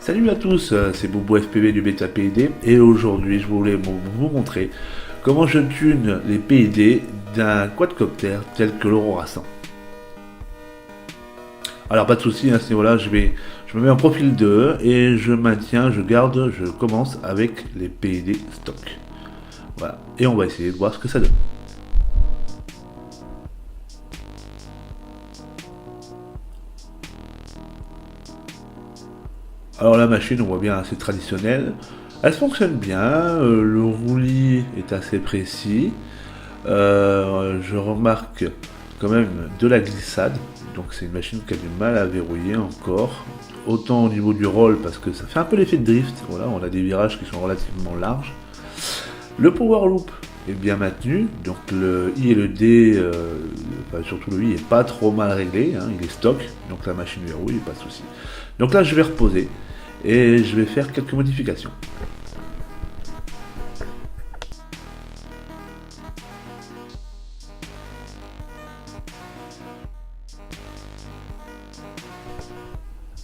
Salut à tous, c'est Bobo FPV du Beta PID et aujourd'hui je voulais vous montrer comment je tune les PID d'un quadcopter tel que l'Aurora 100. Alors pas de souci à ce niveau-là, je me mets en profil 2 et je commence avec les PID stock. Voilà, et on va essayer de voir ce que ça donne. Alors la machine, on voit bien, assez traditionnelle. Elle fonctionne bien, le roulis est assez précis. Je remarque quand même de la glissade, donc c'est une machine qui a du mal à verrouiller encore. Autant au niveau du roll, parce que ça fait un peu l'effet de drift, voilà, on a des virages qui sont relativement larges. Le power loop est bien maintenu, donc le I et le D, surtout le I est pas trop mal réglé, hein, il est stock, donc la machine verrouille, pas de souci. Donc là je vais reposer et je vais faire quelques modifications.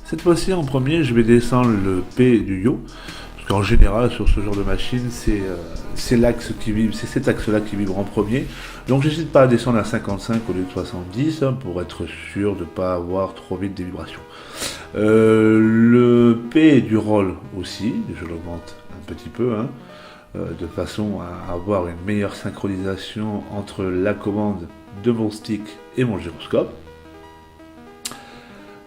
Cette fois-ci en premier je vais descendre le P du yaw, parce qu'en général sur ce genre de machine c'est l'axe qui vibre, c'est cet axe là qui vibre en premier, donc j'hésite pas à descendre à 55 au lieu de 70 hein, pour être sûr de ne pas avoir trop vite des vibrations. Le P du roll aussi, je l'augmente un petit peu, hein, de façon à avoir une meilleure synchronisation entre la commande de mon stick et mon gyroscope.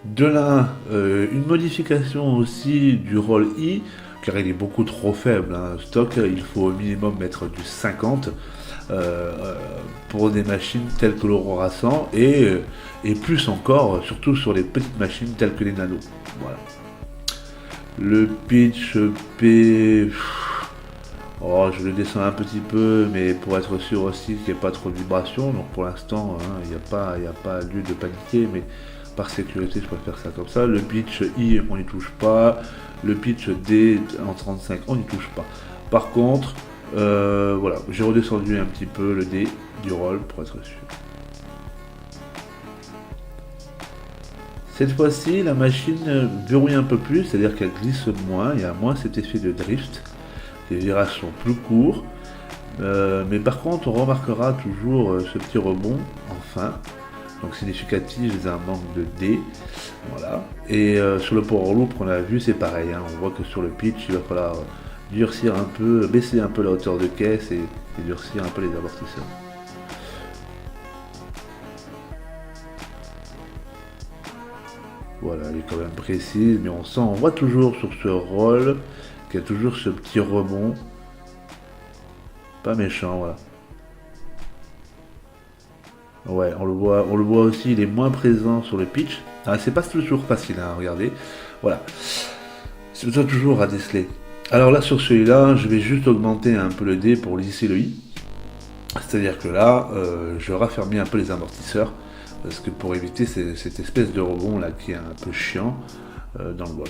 De là, une modification aussi du roll I, car il est beaucoup trop faible, hein. Stock, il faut au minimum mettre du 50 pour des machines telles que l'Aurora 100 et plus encore, surtout sur les petites machines telles que les Nano. Voilà. Le pitch P, je le descends un petit peu, mais pour être sûr aussi qu'il n'y ait pas trop de vibrations. Donc pour l'instant, hein, il n'y a pas lieu de paniquer, mais par sécurité, je préfère ça comme ça. Le pitch I, on n'y touche pas. Le pitch D en 35, on n'y touche pas. Par contre, voilà, j'ai redescendu un petit peu le D du roll pour être sûr. Cette fois-ci, la machine verrouille un peu plus, c'est-à-dire qu'elle glisse moins, il y a moins cet effet de drift. Les virages sont plus courts, mais par contre, on remarquera toujours ce petit rebond en fin. Donc significatif d'un manque de D, voilà. Et sur le power loop qu'on a vu, c'est pareil, hein. On voit que sur le pitch, il va falloir durcir un peu, baisser un peu la hauteur de caisse et durcir un peu les amortisseurs. Voilà, elle est quand même précise, mais on voit toujours sur ce roll qu'il y a toujours ce petit rebond. Pas méchant, voilà. Ouais, on le voit aussi, il est moins présent sur le pitch. Ah, c'est pas toujours facile, hein, regardez. Voilà. C'est toujours à déceler. Alors là, sur celui-là, je vais juste augmenter un peu le D pour lisser le I. C'est-à-dire que là, je raffermis un peu les amortisseurs. Parce que pour éviter cette espèce de rebond là qui est un peu chiant dans le vol.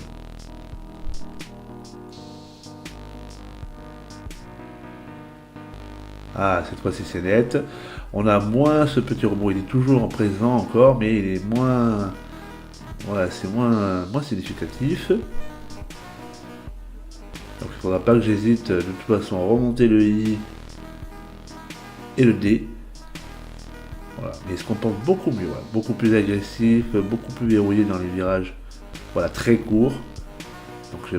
Ah, cette fois-ci c'est net. On a moins ce petit rebond, il est toujours présent encore, mais il est moins... Voilà, c'est moins significatif. Donc il ne faudra pas que j'hésite de toute façon à remonter le I et le D. Voilà, mais il se comporte beaucoup mieux, voilà. Beaucoup plus agressif, beaucoup plus verrouillé dans les virages. Voilà, très court. Donc j'ai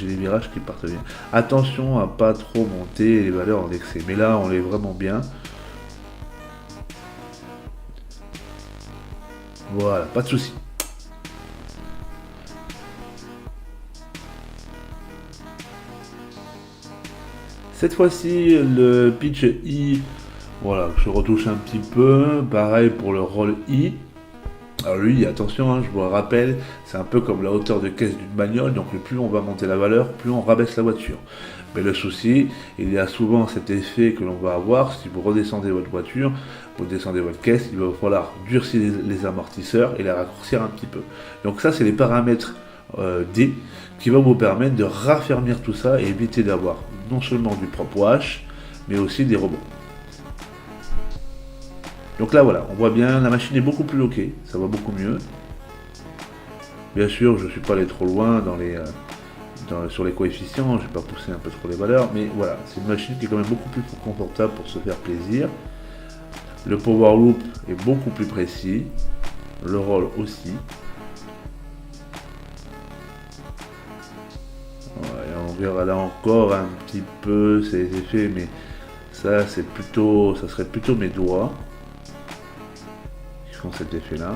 des virages qui partent bien. Attention à pas trop monter les valeurs en excès. Mais là, on est vraiment bien. Voilà, pas de souci. Cette fois-ci, le pitch I, voilà, je retouche un petit peu. Pareil pour le roll I. Alors lui, attention, hein, je vous le rappelle, c'est un peu comme la hauteur de caisse d'une bagnole, donc plus on va monter la valeur, plus on rabaisse la voiture. Mais le souci, il y a souvent cet effet que l'on va avoir, si vous redescendez votre voiture, vous descendez votre caisse, il va falloir durcir les amortisseurs et les raccourcir un petit peu. Donc ça, c'est les paramètres D qui vont vous permettre de raffermir tout ça et éviter d'avoir non seulement du propre wash, mais aussi des rebonds. Donc là voilà, on voit bien, la machine est beaucoup plus loquée, ça va beaucoup mieux. Bien sûr, je ne suis pas allé trop loin sur les coefficients, je vais pas pousser un peu trop les valeurs, mais voilà, c'est une machine qui est quand même beaucoup plus confortable pour se faire plaisir. Le power loop est beaucoup plus précis, le roll aussi. Ouais, on verra là encore un petit peu ces effets, mais ça serait plutôt mes doigts qui font cet effet-là.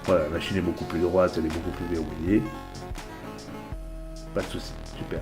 Voilà, la machine est beaucoup plus droite, elle est beaucoup plus verrouillée. Pas de souci, super.